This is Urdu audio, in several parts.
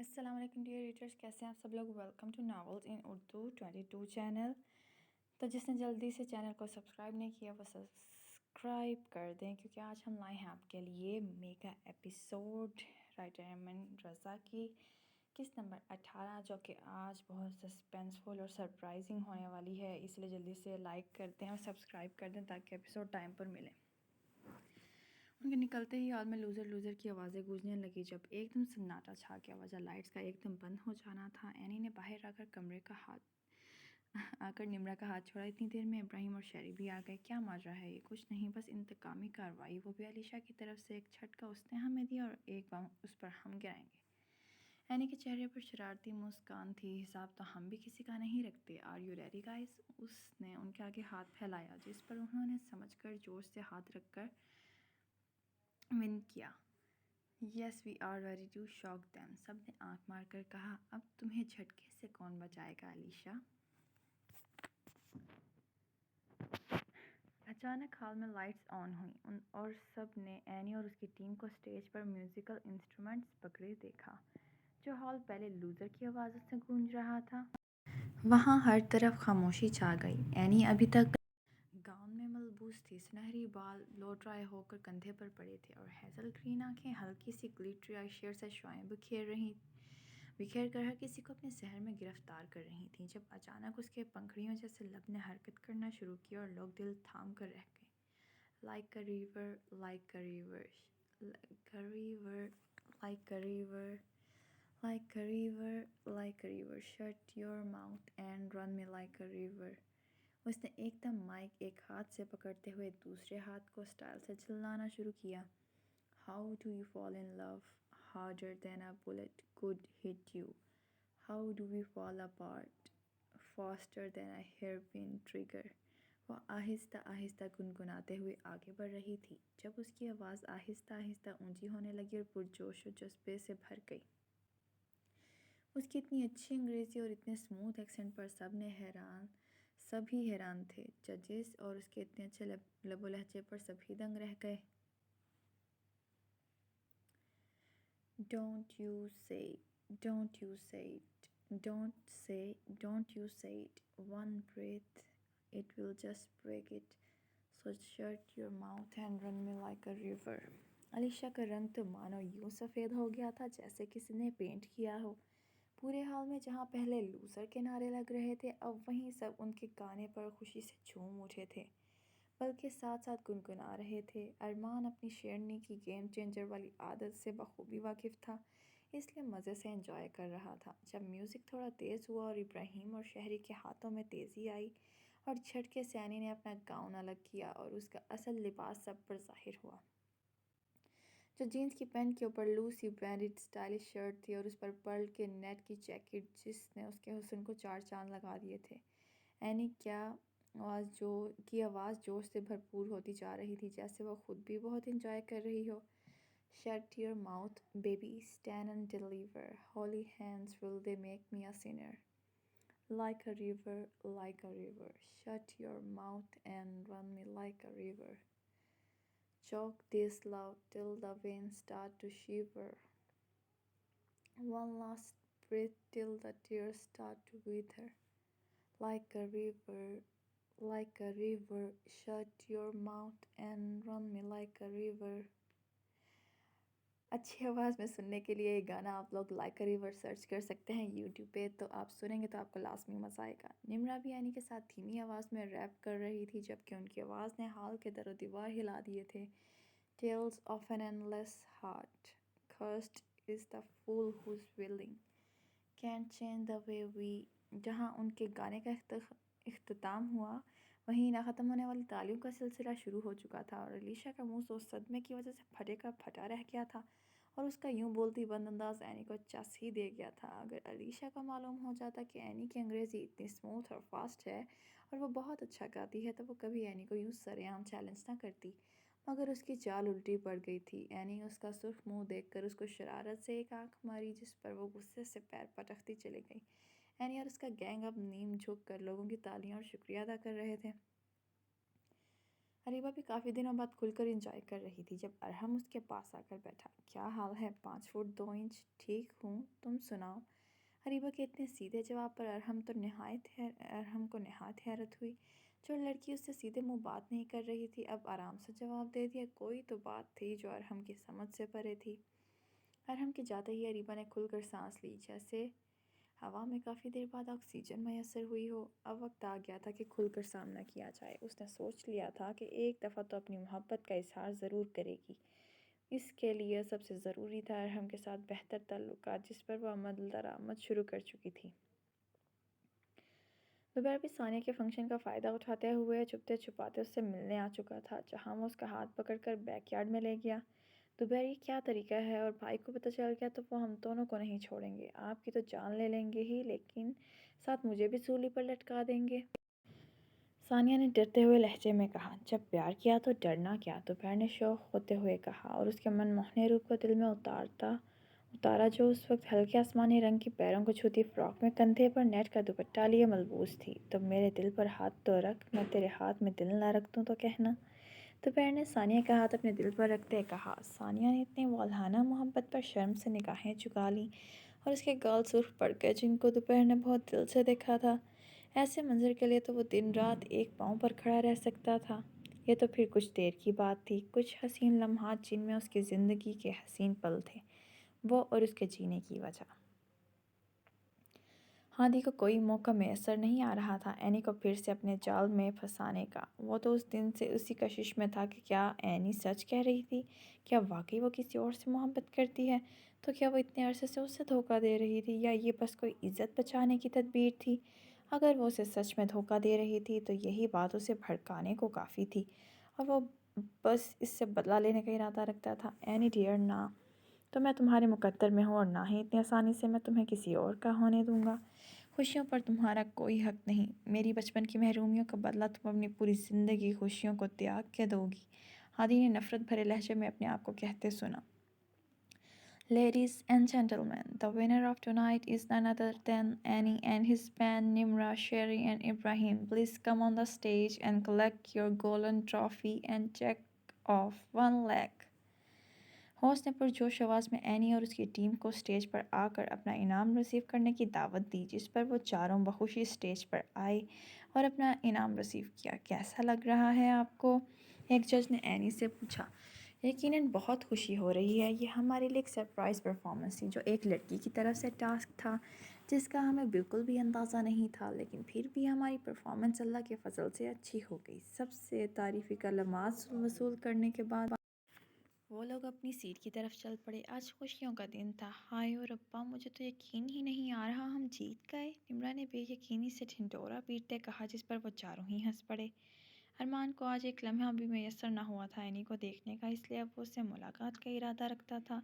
السلام علیکم ڈیئر ریڈرز، کیسے ہیں آپ سب لوگ؟ Welcome to novels in Urdu 22 channel. تو جس نے جلدی سے چینل کو سبسکرائب نہیں کیا وہ سبسکرائب کر دیں، کیونکہ آج ہم لائے ہیں آپ کے لیے میگا ایپیسوڈ رائٹر ایمن رضا کی قسط نمبر 18، جو کہ آج بہت سسپینسفل اور سرپرائزنگ ہونے والی ہے۔ اس لیے جلدی سے لائک کر دیں اور سبسکرائب کر دیں تاکہ ایپیسوڈ ٹائم پر ملے۔ ان کے نکلتے ہی ہال میں لوزر لوزر کی آوازیں گونجنے لگی، جب ایک دم سناٹا چھا گیا۔ وجہ لائٹس کا ایک دم بند ہو جانا تھا۔ اینی نے باہر آ کر نمرا کا ہاتھ چھوڑا۔ اتنی دیر میں ابراہیم اور شیری بھی آ گئے۔ کیا ماجرا ہے یہ؟ کچھ نہیں، بس انتقامی کارروائی، وہ بھی علیشا کی طرف سے۔ ایک جھٹکا اس نے ہمیں دیا اور ایک بم اس پر ہم گرائیں گے۔ اینی کے چہرے پر شرارتی مسکان تھی۔ حساب تو ہم بھی کسی کا نہیں رکھتے۔ Are you ready guys? اس نے ان کے آگے ہاتھ پھیلایا، جس پر انہوں نے سمجھ کر جوش سے ہاتھ رکھ کر ون کیا۔ Yes we are ready to shock them, سب نے آنکھ مار کر کہا۔ اب تمہیں جھٹکے سے کون بچائے گا علیشا؟ اچانک ہال میں لائٹس آن ہوئیں اور سب نے اینی اور اس کی ٹیم کو اسٹیج پر میوزیکل انسٹرومنٹس پکڑے دیکھا۔ جو ہال پہلے لوزر کی آوازوں سے گونج رہا تھا، وہاں ہر طرف خاموشی چھا گئی۔ اینی ابھی تک گاؤن میں ملبوس تھی، سنہری بال بلو ڈرائی ہو کر کندھے پر پڑے تھے اور ہیزل گرین آنکھیں ہلکی سی گلیٹری آئی شیڈ سے شعاعیں بکھیر کر ہر کسی کو اپنے سحر میں گرفتار کر رہی تھیں۔ جب اچانک اس کے پنکھڑیوں جیسے لب نے حرکت کرنا شروع کی اور لوگ دل تھام کر رہ گئے۔ Like a river, like a river, like a river, like a river, like a river, like a river, shut your mouth and run me like a river. اس نے ایک دم مائک ایک ہاتھ سے پکڑتے ہوئے دوسرے ہاتھ کو اسٹائل سے جھلانا شروع کیا۔ How do you fall in love harder than a bullet could hit you? How do we fall apart faster than a hairpin trigger? وہ آہستہ آہستہ گنگناتے ہوئے آگے بڑھ رہی تھی، جب اس کی آواز آہستہ آہستہ اونچی ہونے لگی اور پرجوش و جذبے سے بھر گئی۔ اس کی اتنی اچھی انگریزی اور اتنے اسموتھ ایکسنٹ پر سبھی حیران تھے۔ ججز اور اس کے اتنے اچھے لب و لہجے پر سبھی دنگ رہ گئے۔ Don't you say it, don't you say it, don't you say it, one breath, it will just break it, so shut your mouth and run me like a river۔ Alisha کا رنگ تو مانو یوں سفید ہو گیا تھا جیسے کسی نے پینٹ کیا ہو۔ پورے ہال میں جہاں پہلے لوزر کے نعرے لگ رہے تھے، اب وہیں سب ان کے گانے پر خوشی سے جھوم اٹھے تھے، بلکہ ساتھ ساتھ گنگنا رہے تھے۔ ارمان اپنی شیرنی کی گیم چینجر والی عادت سے بخوبی واقف تھا، اس لیے مزے سے انجوائے کر رہا تھا۔ جب میوزک تھوڑا تیز ہوا اور ابراہیم اور شہری کے ہاتھوں میں تیزی آئی اور جھٹکے سے اینی نے اپنا گاؤن الگ کیا اور اس کا اصل لباس سب پر ظاہر ہوا، جو جینس کی پینٹ کے اوپر لوسی برینڈڈ اسٹائلش شرٹ تھی اور اس پر پرل کے نیٹ کی جیکٹ جس نے اس کے حسن کو چار چاند لگا دیے تھے۔ اینی کی آواز جوش سے بھرپور ہوتی جا رہی تھی، جیسے وہ خود بھی بہت انجوائے کر رہی ہو۔ Shut your mouth, baby, stand and deliver, holy hands will they make me a sinner, like a river, like a river, shut your mouth and run me like a river, choke this love till the veins start to shiver, one last breath till the tears start to wither, like a river, like a river, shut your mouth and run me like a river۔ اچھی آواز میں سننے کے لیے یہ گانا آپ لوگ لائک اے ریور سرچ کر سکتے ہیں یوٹیوب پہ، تو آپ سنیں گے تو آپ کو لازمی مزہ آئے گا۔ نمرا بھی اینی کے ساتھ دھیمی آواز میں ریپ کر رہی تھی، جبکہ ان کی آواز نے ہال کے در و دیوار ہلا دیے تھے۔ Tales of an endless heart, cursed is the fool who's willing, can't change the way we۔ جہاں ان کے گانے کا اختتام ہوا، وہیں نہ ختم ہونے والی تالیوں کا سلسلہ شروع ہو چکا تھا اور علیشا کا منہ تو صدمے کی وجہ سے پھٹے کا پھٹا رہ گیا تھا اور اس کا یوں بولتی بند انداز اینی کو چس ہی دے گیا تھا۔ اگر علیشا کو معلوم ہو جاتا کہ اینی کی انگریزی اتنی اسموتھ اور فاسٹ ہے اور وہ بہت اچھا گاتی ہے، تو وہ کبھی اینی کو یوں سرعام چیلنج نہ کرتی، مگر اس کی چال الٹی پڑ گئی تھی۔ اینی اس کا سرخ منہ دیکھ کر اس کو شرارت سے ایک آنکھ ماری، جس پر وہ غصے سے پیر پٹکتی چلی گئی۔ اینی اور اس کا گینگ اب نیم جھک کر لوگوں کی تالیاں اور شکریہ ادا کر رہے تھے۔ اریبہ بھی کافی دنوں بعد کھل کر انجوائے کر رہی تھی جب ارحم اس کے پاس آ کر بیٹھا۔ کیا حال ہے؟ 5 فٹ 2 انچ ٹھیک ہوں، تم سناؤ؟ اریبہ کے اتنے سیدھے جواب پر ارحم کو نہایت حیرت ہوئی۔ جو لڑکی اس سے سیدھے منہ بات نہیں کر رہی تھی اب آرام سے جواب دے دیا۔ کوئی تو بات تھی جو ارحم کی سمجھ سے پرے تھی۔ ارحم کے جاتے ہی اریبہ نے کھل کر سانس لی، جیسے ہوا میں کافی دیر بعد آکسیجن میسر ہوئی ہو۔ اب وقت آ گیا تھا کہ کھل کر سامنا کیا جائے۔ اس نے سوچ لیا تھا کہ ایک دفعہ تو اپنی محبت کا اظہار ضرور کرے گی۔ اس کے لیے سب سے ضروری تھا ارحم کے ساتھ بہتر تعلقات، جس پر وہ عمل درآمد شروع کر چکی تھی۔ زبیر بھی ثانیہ کے فنکشن کا فائدہ اٹھاتے ہوئے چھپتے چھپاتے اس سے ملنے آ چکا تھا، جہاں وہ اس کا ہاتھ پکڑ کر بیک یارڈ میں لے گیا۔ زبیر، یہ کیا طریقہ ہے؟ اور بھائی کو پتہ چل گیا تو وہ ہم دونوں کو نہیں چھوڑیں گے۔ آپ کی تو جان لے لیں گے ہی، لیکن ساتھ مجھے بھی سولی پر لٹکا دیں گے۔ ثانیہ نے ڈرتے ہوئے لہجے میں کہا۔ جب پیار کیا تو ڈرنا کیا؟ زبیر نے شوق ہوتے ہوئے کہا، اور اس کے من موہنے روپ کو دل میں اتارا جو اس وقت ہلکے آسمانی رنگ کی پیروں کو چھوتی فراک میں کندھے پر نیٹ کا دوپٹہ لیے ملبوس تھی۔ تو میرے دل پر ہاتھ تو رکھ، میں تیرے ہاتھ میں دل نہ رکھ دوں تو کہنا۔ زبیر نے ثانیہ کا ہاتھ اپنے دل پر رکھتے کہا۔ ثانیہ نے اتنی والہانہ محبت پر شرم سے نگاہیں جھکا لیں اور اس کے گال سرخ پڑ گئے جن کو زبیر نے بہت دل سے دیکھا تھا۔ ایسے منظر کے لیے تو وہ دن رات ایک پاؤں پر کھڑا رہ سکتا تھا۔ یہ تو پھر کچھ دیر کی بات تھی، کچھ حسین لمحات جن میں اس کی زندگی کے حسین پل تھے، وہ اور اس کے جینے کی وجہ۔ ہادی کو کوئی موقع میسر نہیں آ رہا تھا اینی کو پھر سے اپنے جال میں پھنسانے کا۔ وہ تو اس دن سے اسی کشش میں تھا کہ کیا اینی سچ کہہ رہی تھی؟ کیا واقعی وہ کسی اور سے محبت کرتی ہے؟ تو کیا وہ اتنے عرصے سے اسے دھوکہ دے رہی تھی، یا یہ بس کوئی عزت بچانے کی تدبیر تھی؟ اگر وہ اسے سچ میں دھوکہ دے رہی تھی تو یہی بات اسے بھڑکانے کو کافی تھی، اور وہ بس اس سے بدلہ لینے کا ارادہ رکھتا تھا۔ اینی ڈیئر، نہ تو میں تمہارے مقدر میں ہوں اور نہ ہی اتنی آسانی سے میں تمہیں کسی اور کا ہونے دوں گا۔ خوشیوں پر تمہارا کوئی حق نہیں۔ میری بچپن کی محرومیوں کا بدلہ تم اپنی پوری زندگی خوشیوں کو تیاگ کے دو گی، ہادی نے نفرت بھرے لہجے میں اپنے آپ کو کہتے سنا۔ Ladies and gentlemen, the winner of tonight is none other than Annie and his band Nimra, Sherry and Ibrahim. Please come on the stage and collect your golden trophy and check off 1 lakh. Host نے پرجوش آواز میں اینی اور اس کی ٹیم کو اسٹیج پر آ کر اپنا انعام ریسیو کرنے کی دعوت دی، جس پر وہ چاروں بخوشی اسٹیج پر آئے اور اپنا انعام ریسیو کیا۔ کیسا لگ رہا ہے آپ کو؟ ایک جج نے اینی سے پوچھا۔ یقیناً بہت خوشی ہو رہی ہے۔ یہ ہمارے لیے ایک سرپرائز پرفارمنس تھی، جو ایک لڑکی کی طرف سے ٹاسک تھا جس کا ہمیں بالکل بھی اندازہ نہیں تھا، لیکن پھر بھی ہماری پرفارمنس اللہ کے فضل سے اچھی ہو گئی۔ سب سے تعریفی کلمات وصول کرنے کے بعد وہ لوگ اپنی سیٹ کی طرف چل پڑے۔ آج خوشیوں کا دن تھا۔ ہائے ربا، مجھے تو یقین ہی نہیں آ رہا ہم جیت گئے، نمرا نے بے یقینی سے ڈھنڈورا پیٹتے کہا، جس پر وہ چاروں ہی ہنس پڑے۔ ارمان کو آج ایک لمحہ بھی میسر نہ ہوا تھا اینی کو دیکھنے کا، اس لیے اب وہ اس سے ملاقات کا ارادہ رکھتا تھا،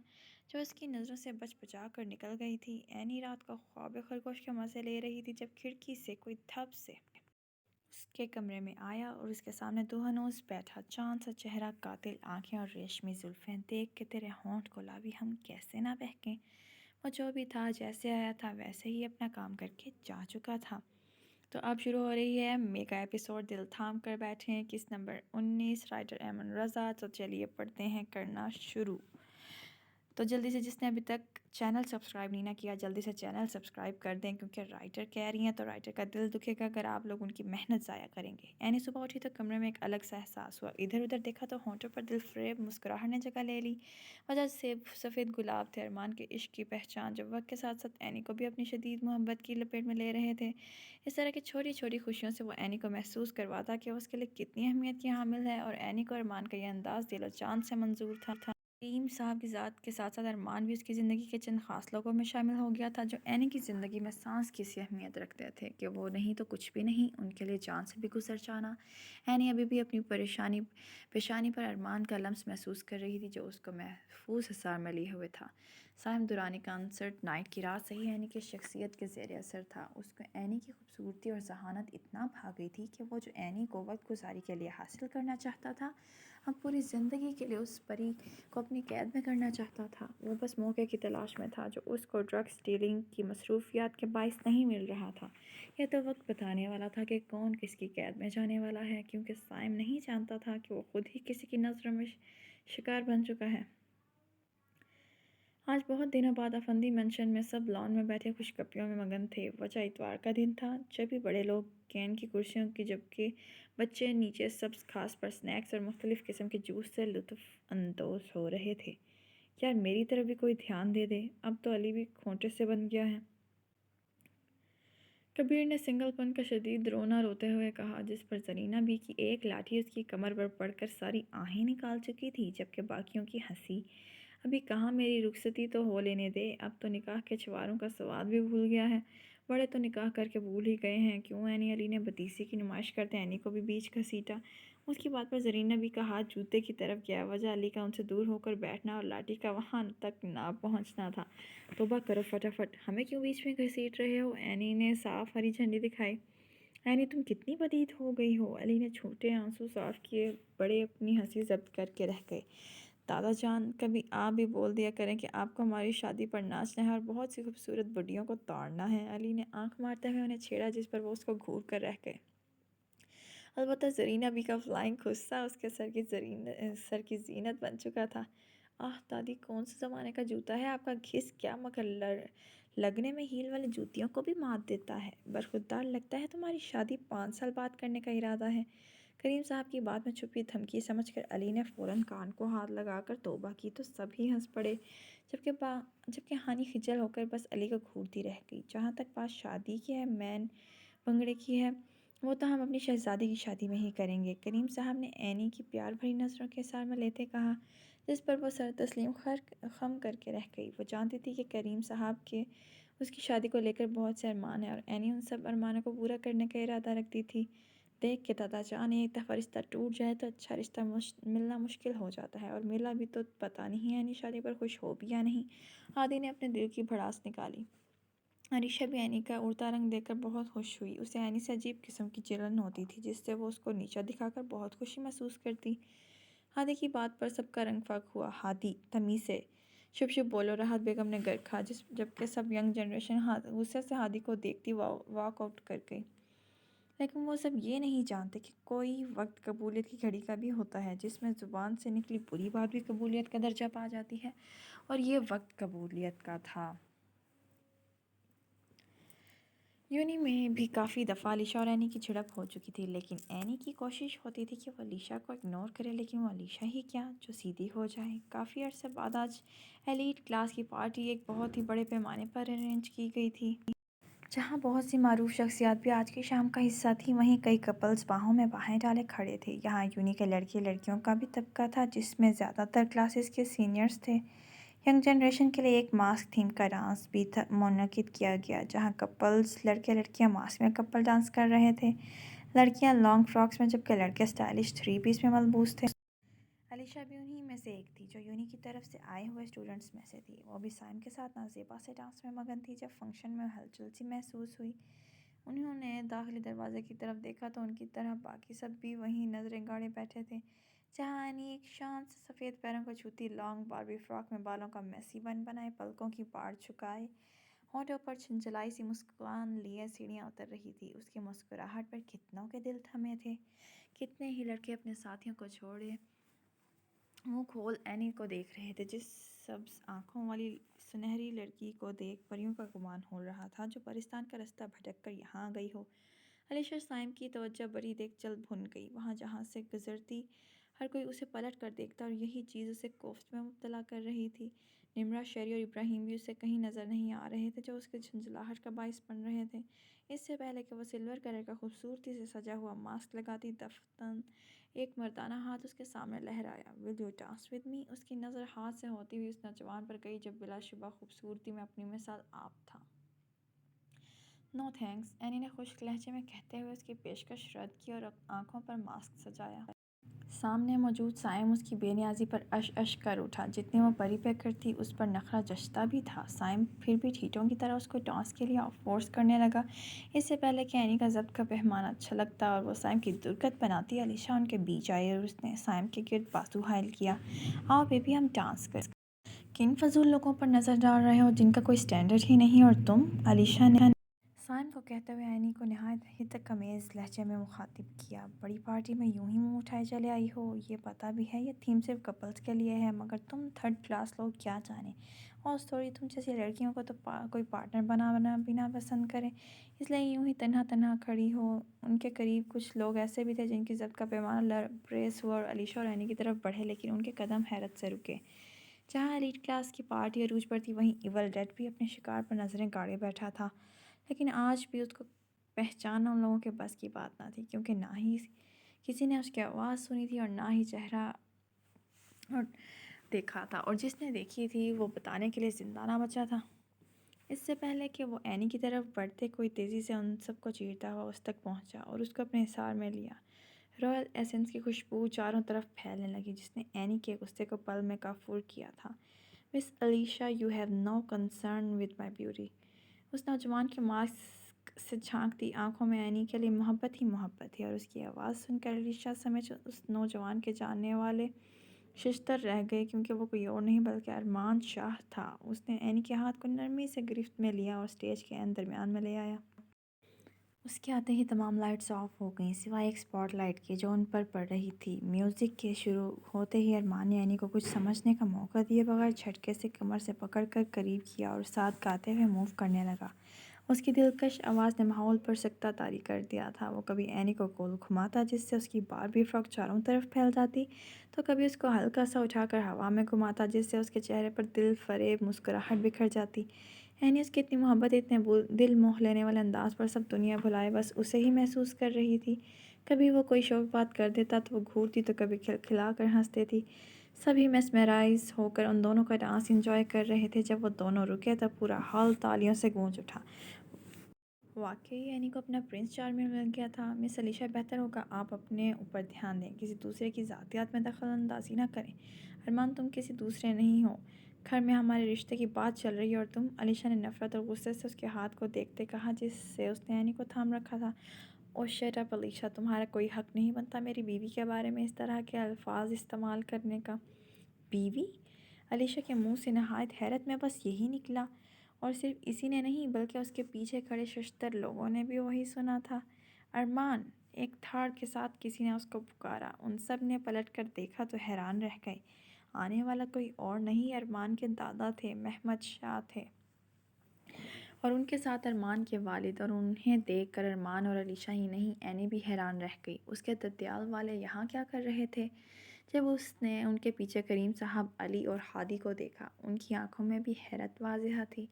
جو اس کی نظروں سے بچ بچا کر نکل گئی تھی۔ اینی رات کو خواب خرگوش کے مزے لے رہی تھی جب کھڑکی سے کوئی دھپ سے اس کے کمرے میں آیا اور اس کے سامنے دوہنوز بیٹھا، چاند سا چہرہ، قاتل آنکھیں اور ریشمی زلفیں۔ دیکھ کے تیرے ہونٹ گلابی، ہم کیسے نہ بہکیں۔ وہ جو بھی تھا، جیسے آیا تھا ویسے ہی اپنا کام کر کے جا چکا تھا۔ تو اب شروع ہو رہی ہے میگا ایپیسوڈ، دل تھام کر بیٹھے ہیں، کس نمبر 19، رائٹر ایمن رضا۔ تو چلیے پڑھتے ہیں، کرنا شروع۔ تو جلدی سے جس نے ابھی تک چینل سبسکرائب نہیں نہ کیا، جلدی سے چینل سبسکرائب کر دیں، کیونکہ رائٹر کہہ رہی ہیں تو رائٹر کا دل دکھے گا اگر آپ لوگ ان کی محنت ضائع کریں گے۔ اینی صبح اٹھی تو کمرے میں ایک الگ سا احساس ہوا۔ ادھر ادھر دیکھا تو ہونٹوں پر دل فریب مسکراہٹ نے جگہ لے لی۔ وجہ سفید گلاب تھے، ارمان کے عشق کی پہچان، جو وقت کے ساتھ ساتھ اینی کو بھی اپنی شدید محبت کی لپیٹ میں لے رہے تھے۔ اس طرح کی چھوٹی چھوٹی خوشیوں سے وہ اینی کو محسوس کرواتا کہ وہ اس کے لیے کتنی اہمیت کی حامل ہے، اور اینی کو ارمان کا یہ انداز دل و جان سے منظور تھا۔ کریم صاحب کی ذات کے ساتھ ساتھ ارمان بھی اس کی زندگی کے چند خاص لوگوں میں شامل ہو گیا تھا، جو اینی کی زندگی میں سانس کی سی اہمیت رکھتے تھے کہ وہ نہیں تو کچھ بھی نہیں، ان کے لیے جان سے بھی گزر جانا۔ اینی ابھی بھی اپنی پیشانی پر ارمان کا لمس محسوس کر رہی تھی، جو اس کو محفوظ حصار میں لیے ہوئے تھا۔ سائم دوران کنسرٹ نائٹ کی رات سے ہی اینی کی شخصیت کے زیر اثر تھا۔ اس کو اینی کی خوبصورتی اور ذہانت اتنا بھا گئی تھی کہ وہ جو اینی کو وقت گزاری کے لیے حاصل کرنا چاہتا تھا، اب پوری زندگی کے لیے اس پری کو اپنی قید میں کرنا چاہتا تھا۔ وہ بس موقع کی تلاش میں تھا جو اس کو ڈرگس ڈیلنگ کی مصروفیات کے باعث نہیں مل رہا تھا۔ یہ تو وقت بتانے والا تھا کہ کون کس کی قید میں جانے والا ہے، کیونکہ سائم نہیں جانتا تھا کہ وہ خود ہی کسی کی نظروں میں شکار بن چکا ہے۔ آج بہت دنوں بعد افندی مینشن میں سب لان میں بیٹھے خوش گپیوں میں مگن تھے۔ وجہ اتوار کا دن تھا، جب بھی بڑے لوگ کین کی کرسیوں کی جبکہ بچے نیچے سبز گھاس پر سنیکس اور مختلف قسم کے جوس سے لطف اندوز ہو رہے تھے۔ یار میری طرف بھی کوئی دھیان دے دے، اب تو علی بھی کھونٹے سے بن گیا ہے۔ کبیر نے سنگل پن کا شدید رونا روتے ہوئے کہا، جس پر زرینہ بی کی ایک لاٹھی اس کی کمر پر پڑ کر ساری آہیں نکال چکی تھی، جبکہ باقیوں کی ہنسی ابھی کہاں۔ میری رخصتی تو ہو لینے دے، اب تو نکاح کے چھواروں کا سواد بھی بھول گیا ہے۔ بڑے تو نکاح کر کے بھول ہی گئے ہیں کیوں اینی؟ علی نے بدیسی کی نمائش کرتے اینی کو بھی بیچ گھسیٹا۔ اس کی بات پر زرینہ بی کا ہاتھ جوتے کی طرف گیا۔ وجہ علی کا ان سے دور ہو کر بیٹھنا اور لاٹھی کا وہاں تک نہ پہنچنا تھا۔ توبہ کرو فٹافٹ، ہمیں کیوں بیچ میں گھسیٹ رہے ہو؟ اینی نے صاف ہری جھنڈی دکھائی۔ اینی تم کتنی بدید ہو گئی ہو؟ علی نے چھوٹے آنسو صاف کیے، بڑے اپنی ہنسی ضبط کر کے رہ گئے۔ دادا جان، کبھی آپ بھی بول دیا کریں کہ آپ کو ہماری شادی پر ناچنا ہے اور بہت سی خوبصورت بڈیوں کو تاڑنا ہے۔ علی نے آنکھ مارتے ہوئے انہیں چھیڑا، جس پر وہ اس کو گھور کر رہ گئے۔ البتہ زرینہ بی کا فلائنگ غصہ اس کے سر کی زینت بن چکا تھا۔ آہ دادی، کون سے زمانے کا جوتا ہے آپ کا؟ گھس کیا مگر لگنے میں ہیل والے جوتیوں کو بھی مات دیتا ہے۔ برخوردار، لگتا ہے تمہاری شادی 5 سال بعد کرنے کا ارادہ ہے۔ کریم صاحب کی بات میں چھپی دھمکی سمجھ کر علی نے فوراً کان کو ہاتھ لگا کر توبہ کی تو سب ہی ہنس پڑے، جبکہ ہانی خجل ہو کر بس علی کو گھورتی رہ گئی۔ جہاں تک بات شادی کی ہے، مین بنگڑے کی ہے، وہ تو ہم اپنی شہزادی کی شادی میں ہی کریں گے، کریم صاحب نے اینی کی پیار بھری نظروں کے اثار میں لیتے کہا، جس پر وہ سر تسلیم خم کر کے رہ گئی۔ وہ جانتی تھی کہ کریم صاحب کے اس کی شادی کو لے کر بہت سے ارمان ہیں اور اینی ان سب ارمانوں کو پورا کرنے کا ارادہ رکھتی تھی۔ دیکھ کے دادا جان، ایک دفعہ رشتہ ٹوٹ جائے تو اچھا رشتہ ملنا مشکل ہو جاتا ہے، اور ملا بھی تو پتہ نہیں اینی شادی پر خوش ہو بھی یا نہیں۔ عادی نے اپنے دل کی بھڑاس نکالی۔ عریشہ بھی اینی کا اڑتا رنگ دیکھ کر بہت خوش ہوئی۔ اسے اینی سے عجیب قسم کی جلن ہوتی تھی، جس سے وہ اس کو نیچا دکھا کر بہت خوشی محسوس کرتی۔ ہادی کی بات پر سب کا رنگ فاق ہوا۔ ہادی، تمیز سے شپ شپ بولو، راحت بیگم نے گر کھا، جبکہ سب ینگ جنریشن غصے سے ہادی کو دیکھتی واک آؤٹ کر گئی۔ لیکن وہ سب یہ نہیں جانتے کہ کوئی وقت قبولیت کی گھڑی کا بھی ہوتا ہے، جس میں زبان سے نکلی بری بات بھی قبولیت کا درجہ پا جاتی ہے، اور یہ وقت قبولیت کا تھا۔ یونی میں بھی کافی دفعہ علیشہ اور اینی کی جھڑپ ہو چکی تھی، لیکن اینی کی کوشش ہوتی تھی کہ وہ علیشہ کو اگنور کرے، لیکن وہ علیشہ ہی کیا جو سیدھی ہو جائے۔ کافی عرصے بعد آج ایلیٹ کلاس کی پارٹی ایک بہت ہی بڑے پیمانے پر ارینج کی گئی تھی، جہاں بہت سی معروف شخصیات بھی آج کی شام کا حصہ تھیں۔ وہیں کئی کپلز باہوں میں باہیں ڈالے کھڑے تھے۔ یہاں یونی کے لڑکے لڑکیوں کا بھی طبقہ تھا، جس میں زیادہ تر کلاسز کے سینئرز تھے۔ ینگ جنریشن کے لیے ایک ماسک تھیم کا ڈانس بھی منعقد کیا گیا، جہاں کپلز لڑکے لڑکیاں ماسک میں کپل ڈانس کر رہے تھے، لڑکیاں لانگ فراکس میں جبکہ لڑکے اسٹائلش 3 پیس میں ملبوس تھے۔ علیشہ بھی انہی میں سے ایک تھی جو یونی کی طرف سے آئے ہوئے اسٹوڈنٹس میں سے تھی۔ وہ بھی سائم کے ساتھ نازیبا سے ڈانس میں مگن تھی۔ جب فنکشن میں ہلچل سی محسوس ہوئی، انہوں نے داخلی دروازے کی طرف دیکھا تو ان کی طرح باقی سب بھی وہیں نظریں گاڑے بیٹھے تھے، جہاں اینی ایک شان سے سفید پیروں کو چھوتی لانگ باربی فراک میں بالوں کا میسی بن بنائے پلکوں کی باڑ جھکائے ہونٹوں پر چھنچھلائی سی مسکان لیے سیڑھیاں اتر رہی تھی۔ اس کی مسکراہٹ پر کتنوں کے دل تھمے تھے، کتنے ہی لڑکے اپنے ساتھیوں کو چھوڑے منہ کھول اینی کو دیکھ رہے تھے، جس سبز آنکھوں والی سنہری لڑکی کو دیکھ پریوں کا گمان ہو رہا تھا جو پرستان کا رستہ بھٹک کر یہاں گئی ہو۔ علیشہ سائم کی توجہ بری دیکھ چل بھن گئی۔ وہاں جہاں سے گزرتی ہر کوئی اسے پلٹ کر دیکھتا، اور یہی چیز اسے کوفت میں مبتلا کر رہی تھی۔ نمرہ، شیری اور ابراہیم بھی اسے کہیں نظر نہیں آ رہے تھے، جو اس کے جھنجھلاہٹ کا باعث بن رہے تھے۔ اس سے پہلے کہ وہ سلور کلر کا خوبصورتی سے سجا ہوا ماسک لگاتی، دفتن ایک مردانہ ہاتھ اس کے سامنے لہرایا۔ "Will you dance with me?" اس کی نظر ہاتھ سے ہوتی ہوئی اس نوجوان پر گئی جو بلا شبہ خوبصورتی میں اپنی مثال آپ تھا۔ "نو تھینکس"، اینی نے خشک لہجے میں کہتے ہوئے اس کی پیشکش رد کی اور آنکھوں پر ماسک سجایا۔ سامنے موجود سائم اس کی بے نیازی پر اش اش کر اٹھا۔ جتنی وہ پری پہ کرتی اس پر نخرہ جچتا بھی تھا۔ سائم پھر بھی ٹھیٹوں کی طرح اس کو ٹاس کے لیے فورس کرنے لگا۔ اس سے پہلے کہ اینی کا ضبط کا پیمانہ چھلکتا اور وہ سائم کی درگت بناتی، علیشا ان کے بیچ آئی اور اس نے سائم کے گرد بازو حائل کیا۔ آؤ بیبی ہم ڈانس کریں۔ کن فضول لوگوں پر نظر ڈال رہے ہو جن کا کوئی سٹینڈرڈ ہی نہیں، اور تم؟ علیشا نے سائم کو کہتے ہوئے اینی کو نہایت حدقمیز لہجے میں مخاطب کیا۔ بڑی پارٹی میں یوں ہی منہ اٹھائے چلے آئی ہو؟ یہ پتہ بھی ہے یہ تھیم صرف کپلز کے لیے ہے، مگر تم تھرڈ کلاس لوگ کیا جانیں۔ اور سوری، تم جیسی لڑکیوں کو تو کوئی پارٹنر بنانا بھی نہ پسند کرے، اس لیے یوں ہی تنہا تنہا کھڑی ہو۔ ان کے قریب کچھ لوگ ایسے بھی تھے جن کی ضبط کا پیمانہ لبریز ہوا اور علیشا اور اینی کی طرف بڑھے، لیکن ان کے قدم حیرت سے رکے۔ جہاں ایلیٹ کلاس کی پارٹی عروج پر تھی، وہیں ایول ڈیڈ بھی اپنے شکار پر نظریں گاڑے بیٹھا تھا، لیکن آج بھی اس کو پہچاننا ان لوگوں کے بس کی بات نہ تھی، کیونکہ نہ ہی کسی نے اس کی آواز سنی تھی اور نہ ہی چہرہ اور دیکھا تھا، اور جس نے دیکھی تھی وہ بتانے کے لیے زندہ نہ بچا تھا۔ اس سے پہلے کہ وہ اینی کی طرف بڑھتے، کوئی تیزی سے ان سب کو چیرتا ہوا اس تک پہنچا اور اس کو اپنے حصار میں لیا۔ رائل ایسنس کی خوشبو چاروں طرف پھیلنے لگی، جس نے اینی کے غصے کو پل میں کافور کیا تھا۔ Miss Alisha, you have no concern with my beauty. اس نوجوان کے ماسک سے جھانکتی آنکھوں میں اینی کے لیے محبت ہی محبت تھی، اور اس کی آواز سن کر علیشا سمیت اس نوجوان کے جاننے والے ششدر رہ گئے، کیونکہ وہ کوئی اور نہیں بلکہ ارمان شاہ تھا۔ اس نے اینی کے ہاتھ کو نرمی سے گرفت میں لیا اور اسٹیج کے درمیان میں لے آیا۔ اس کے آتے ہی تمام لائٹس آف ہو گئیں، سوائے ایک اسپاٹ لائٹ کے جو ان پر پڑ رہی تھی۔ میوزک کے شروع ہوتے ہی ارمان نے اینی کو کچھ سمجھنے کا موقع دیے بغیر جھٹکے سے کمر سے پکڑ کر قریب کیا اور ساتھ گاتے ہوئے موو کرنے لگا۔ اس کی دلکش آواز نے ماحول پر سکتہ طاری کر دیا تھا۔ وہ کبھی اینی کو گول گھماتا جس سے اس کی باربی فراک چاروں طرف پھیل جاتی، تو کبھی اس کو ہلکا سا اٹھا کر ہوا میں گھماتا جس سے اس کے چہرے پر دل فریب مسکراہٹ بکھر جاتی۔ اینی اس کی اتنی محبت، اتنے دل موہ لینے والے انداز پر سب دنیا بھلائے بس اسے ہی محسوس کر رہی تھی۔ کبھی وہ کوئی شوق بات کر دیتا تو وہ گھورتی، تو کبھی کھلکھلا کر ہنس دیتی۔ سبھی میسمرائز ہو کر ان دونوں کا ڈانس انجوائے کر رہے تھے۔ جب وہ دونوں رکے تب پورا ہال تالیوں سے گونج اٹھا۔ واقعی اینی کو اپنا پرنس چارمر مل گیا تھا۔ مس علیشا، بہتر ہوگا آپ اپنے اوپر دھیان دیں، کسی دوسرے کی ذاتیات میں دخل اندازی نہ کریں۔ ارمان، تم کسی دوسرے نہیں ہو، گھر میں ہمارے رشتے کی بات چل رہی ہے، اور تم؟ علیشا نے نفرت اور غصے سے اس کے ہاتھ کو دیکھتے کہا جس سے اس نے اینی کو تھام رکھا تھا۔ اوہ شٹ اپ علیشا، تمہارا کوئی حق نہیں بنتا میری بیوی کے بارے میں اس طرح کے الفاظ استعمال کرنے کا۔ بیوی؟ علیشا کے منہ سے نہایت حیرت میں بس یہی نکلا، اور صرف اسی نے نہیں بلکہ اس کے پیچھے کھڑے ششدر لوگوں نے بھی وہی سنا تھا۔ ارمان! ایک دھاڑ کے ساتھ کسی نے اس کو پکارا۔ ان سب نے پلٹ کر دیکھا تو حیران رہ گئے۔ آنے والا کوئی اور نہیں، ارمان کے دادا تھے، محمد شاہ تھے، اور ان کے ساتھ ارمان کے والد، اور انہیں دیکھ کر ارمان اور علیشا ہی نہیں، اینی بھی حیران رہ گئی۔ اس کے ددیال والے یہاں کیا کر رہے تھے؟ جب اس نے ان کے پیچھے کریم صاحب، علی اور ہادی کو دیکھا، ان کی آنکھوں میں بھی حیرت واضح تھی۔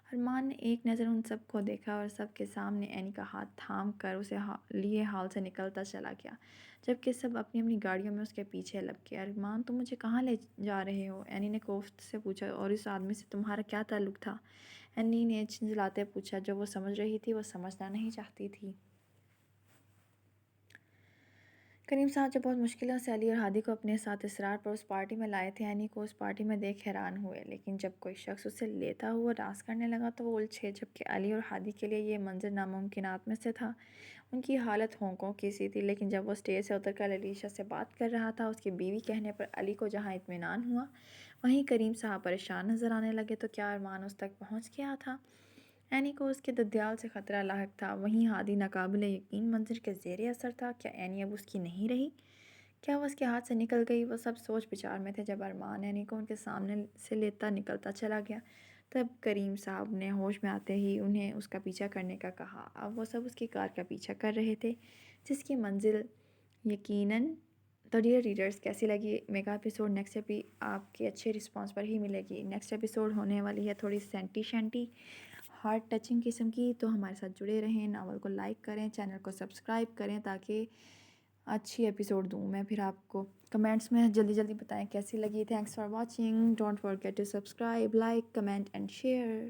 ارمان نے ایک نظر ان سب کو دیکھا اور سب کے سامنے اینی کا ہاتھ تھام کر اسے لیے ہال سے نکلتا چلا گیا، جبکہ سب اپنی اپنی گاڑیوں میں اس کے پیچھے لگ گئے۔ ارمان، تم مجھے کہاں لے جا رہے ہو؟ اینی نے کوفت سے پوچھا۔ اور اس آدمی سے تمہارا کیا تعلق تھا؟ اینی نے جھنجھلاتے پوچھا۔ جو وہ سمجھ رہی تھی وہ سمجھنا نہیں چاہتی تھی۔ کریم صاحب جو بہت مشکلوں سے علی اور ہادی کو اپنے ساتھ اصرار پر اس پارٹی میں لائے تھے، اینی کو اس پارٹی میں دیکھ حیران ہوئے، لیکن جب کوئی شخص اسے لیتا ہوا ڈانس کرنے لگا تو وہ الجھے، جبکہ علی اور ہادی کے لیے یہ منظر ناممکنات میں سے تھا۔ ان کی حالت ہونکوں کی سی تھی، لیکن جب وہ اسٹیج سے اتر کر علیشا سے بات کر رہا تھا، اس کی بیوی کہنے پر علی کو جہاں اطمینان ہوا، وہیں کریم صاحب پریشان نظر آنے لگے۔ تو کیا ارمان اس تک پہنچ گیا تھا؟ اینی کو اس کے ددیال سے خطرہ لاحق تھا، وہیں ہادی ناقابل یقین منظر کے زیر اثر تھا۔ کیا اینی اب اس کی نہیں رہی؟ کیا وہ اس کے ہاتھ سے نکل گئی؟ وہ سب سوچ بچار میں تھے جب ارمان اینی کو ان کے سامنے سے لیتا نکلتا چلا گیا۔ تب کریم صاحب نے ہوش میں آتے ہی انہیں اس کا پیچھا کرنے کا کہا۔ اب وہ سب اس کی کار کا پیچھا کر رہے تھے، جس کی منزل یقیناً۔ تو ڈیئر ریڈرز، کیسی لگی میگا ایپیسوڈ؟ نیکسٹ آپ کے اچھے رسپانس پر ہی ملے گی۔ نیکسٹ ایپیسوڈ ہونے والی ہے تھوڑی سینٹی شینٹی، ہارٹ ٹچنگ قسم کی، تو ہمارے ساتھ جڑے رہیں، ناول کو لائک کریں، چینل کو سبسکرائب کریں تاکہ اچھی ایپیسوڈ دوں میں پھر آپ کو۔ کمنٹس میں جلدی جلدی بتائیں کیسی لگی۔ Thanks for watching, don't forget to subscribe, like, comment and share.